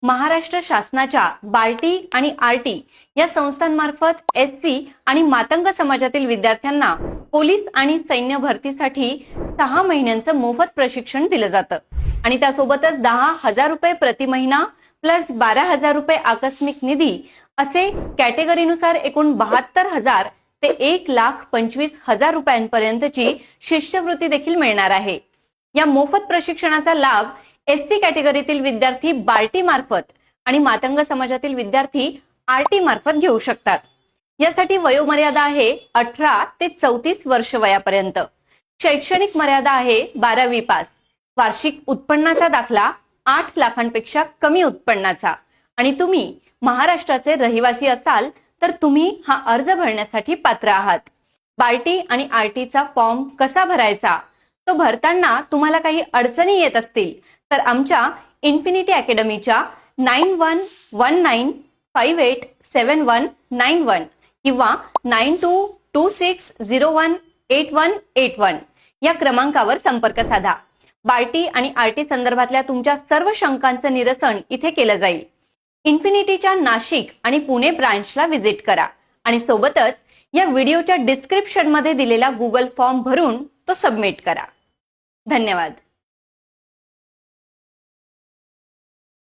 महाराष्ट्र शासनाच्या बार्टी आणि आरटी या संस्थांमार्फत एससी आणि मातंग समाजातील विद्यार्थ्यांना पोलीस आणि सैन्य भरतीसाठी 6 महिन्यांचं मोफत प्रशिक्षण दिलं जातं आणि त्यासोबतच 10,000 रुपये प्रति महिना प्लस 12,000 रुपये आकस्मिक निधी असे कॅटेगरीनुसार एकूण 72,000 ते 1,25,000 रुपयांपर्यंतची शिष्यवृत्ती देखील मिळणार आहे। या मोफत प्रशिक्षणाचा लाभ एसटी कॅटेगरीतील विद्यार्थी बार्टी मार्फत आणि मातंग समाजातील विद्यार्थी आरटी मार्फत घेऊ शकतात। यासाठी वयोमर्यादा आहे 18 ते 34 वर्ष वयापर्यंत। शैक्षणिक मर्यादा आहे 12वी पास। वार्षिक उत्पन्नाचा दाखला 8 लाखांपेक्षा कमी उत्पन्नाचा आणि तुम्ही महाराष्ट्राचे रहिवासी असाल तर तुम्ही हा अर्ज भरण्यासाठी पात्र आहात। बार्टी आणि आरटीचा फॉर्म कसा भरायचा तो भरताना तुम्हाला काही अडचणी येत असतील तर आमच्या इन्फिनिटी अकॅडमीच्या 9119587191 किंवा 9226018181 या क्रमांकावर संपर्क साधा। बार्टी आणि आरटी संदर्भातल्या तुमच्या सर्व शंकांचं निरसन इथे केलं जाईल। इन्फिनिटीच्या नाशिक आणि पुणे ब्रांचला व्हिजिट करा आणि सोबतच या व्हिडिओच्या डिस्क्रिप्शन मध्ये दिलेला गुगल फॉर्म भरून तो सबमिट करा। धन्यवाद।